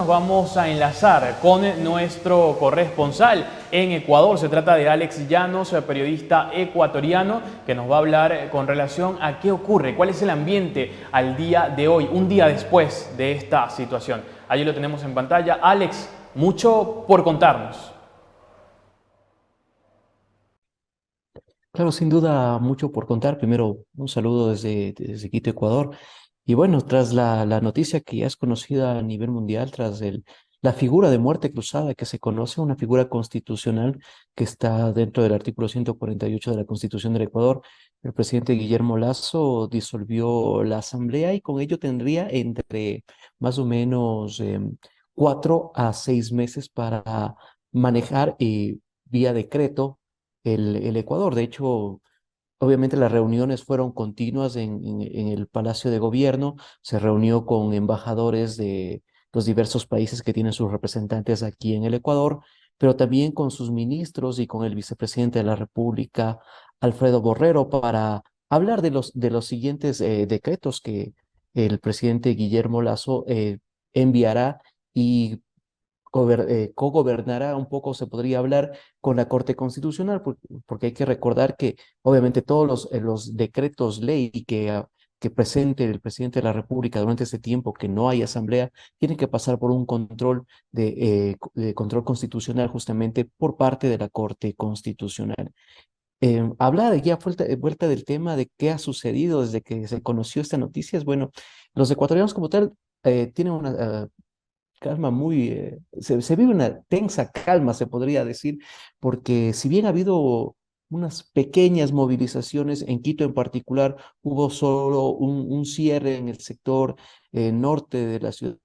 vamos a enlazar con nuestro corresponsal en Ecuador. Se trata de Alex Llanos, periodista ecuatoriano, que nos va a hablar con relación a qué ocurre, cuál es el ambiente al día de hoy, un día después de esta situación. Allí lo tenemos en pantalla. Alex, mucho por contarnos. Claro, sin duda mucho por contar. Primero, un saludo desde Quito, Ecuador. Y bueno, tras la noticia que ya es conocida a nivel mundial, la figura de muerte cruzada que se conoce, una figura constitucional que está dentro del artículo 148 de la Constitución del Ecuador, el presidente Guillermo Lasso disolvió la asamblea y con ello tendría entre más o menos 4 a 6 meses para manejar vía decreto el Ecuador. De hecho, obviamente las reuniones fueron continuas en el Palacio de Gobierno. Se reunió con embajadores de los diversos países que tienen sus representantes aquí en el Ecuador, pero también con sus ministros y con el vicepresidente de la República, Alfredo Borrero, para hablar de los siguientes decretos que el presidente Guillermo Lasso enviará y cogobernará un poco, se podría hablar, con la Corte Constitucional, porque hay que recordar que obviamente todos los decretos ley que presente el presidente de la República durante ese tiempo que no hay asamblea, tienen que pasar por un control de control constitucional justamente por parte de la Corte Constitucional. Hablar ya vuelta del tema de qué ha sucedido desde que se conoció esta noticia, es bueno, los ecuatorianos como tal tienen una calma se vive una tensa calma, se podría decir, porque si bien ha habido unas pequeñas movilizaciones, en Quito en particular, hubo solo un cierre en el sector norte de la ciudad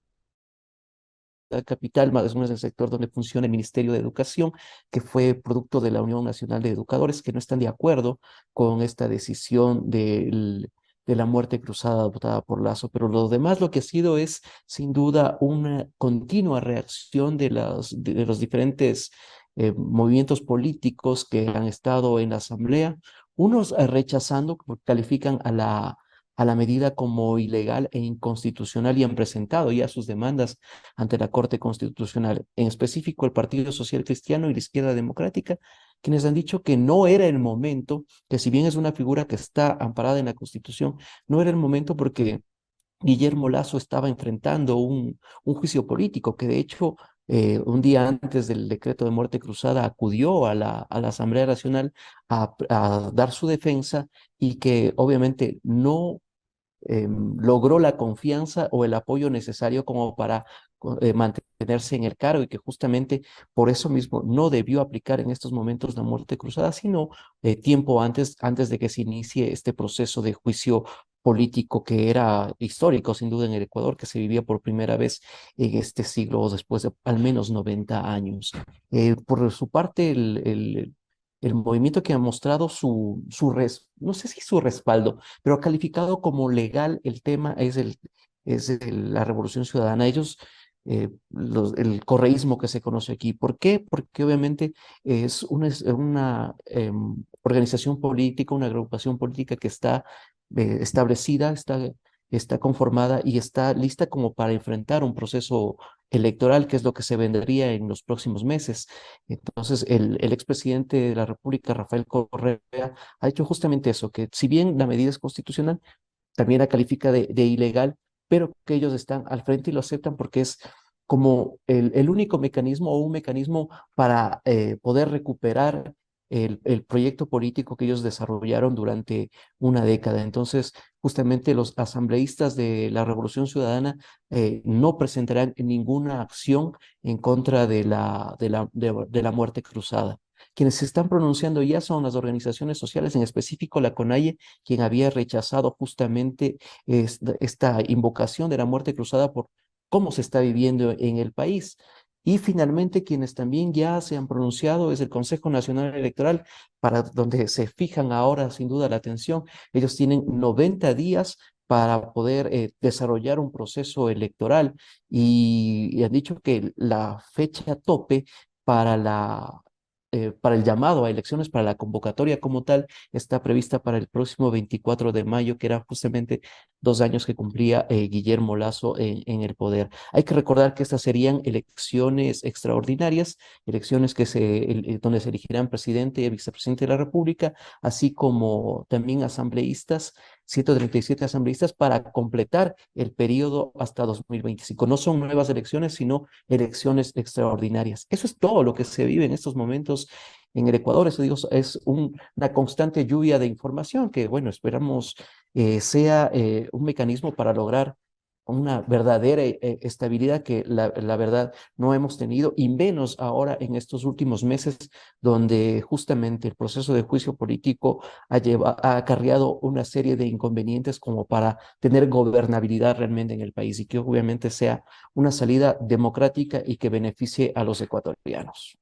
capital, más o menos el sector donde funciona el Ministerio de Educación, que fue producto de la Unión Nacional de Educadores, que no están de acuerdo con esta decisión de la muerte cruzada adoptada por Lazo. Pero lo demás, lo que ha sido es, sin duda, una continua reacción de los diferentes movimientos políticos que han estado en la Asamblea, unos rechazando, porque califican a la medida como ilegal e inconstitucional y han presentado ya sus demandas ante la Corte Constitucional, en específico el Partido Social Cristiano y la Izquierda Democrática, quienes han dicho que no era el momento, que si bien es una figura que está amparada en la Constitución, no era el momento porque Guillermo Lasso estaba enfrentando un juicio político que de hecho un día antes del decreto de muerte cruzada acudió a la Asamblea Nacional a dar su defensa y que obviamente no logró la confianza o el apoyo necesario como para mantenerse en el cargo y que justamente por eso mismo no debió aplicar en estos momentos la muerte cruzada, sino tiempo antes de que se inicie este proceso de juicio político que era histórico, sin duda, en el Ecuador, que se vivía por primera vez en este siglo después de al menos 90 años. Por su parte, el movimiento que ha mostrado no sé si su respaldo, pero calificado como legal el tema la Revolución Ciudadana. Ellos, el correísmo que se conoce aquí. ¿Por qué? Porque obviamente es una organización política, una agrupación política que está establecida, está conformada y está lista como para enfrentar un proceso electoral, que es lo que se vendría en los próximos meses. Entonces, el expresidente de la República, Rafael Correa, ha hecho justamente eso, que si bien la medida es constitucional, también la califica de ilegal, pero que ellos están al frente y lo aceptan porque es como el único mecanismo o un mecanismo para poder recuperar el proyecto político que ellos desarrollaron durante una década. Entonces, justamente los asambleístas de la Revolución Ciudadana no presentarán ninguna acción en contra de la muerte cruzada. Quienes se están pronunciando ya son las organizaciones sociales, en específico la CONAIE, quien había rechazado justamente esta invocación de la muerte cruzada por cómo se está viviendo en el país. Y finalmente, quienes también ya se han pronunciado es el Consejo Nacional Electoral, para donde se fijan ahora sin duda la atención. Ellos tienen 90 días para poder desarrollar un proceso electoral y han dicho que la fecha tope para para el llamado a elecciones, para la convocatoria como tal, está prevista para el próximo 24 de mayo, que era justamente 2 años que cumplía Guillermo Lasso en el poder. Hay que recordar que estas serían elecciones extraordinarias, elecciones donde se elegirán presidente y vicepresidente de la República, así como también asambleístas, 137 asambleístas para completar el periodo hasta 2025. No son nuevas elecciones, sino elecciones extraordinarias. Eso es todo lo que se vive en estos momentos en el Ecuador. Eso digo, es una constante lluvia de información que, bueno, esperamos sea un mecanismo para lograr una verdadera estabilidad que la verdad no hemos tenido, y menos ahora en estos últimos meses, donde justamente el proceso de juicio político ha acarreado una serie de inconvenientes como para tener gobernabilidad realmente en el país, y que obviamente sea una salida democrática y que beneficie a los ecuatorianos.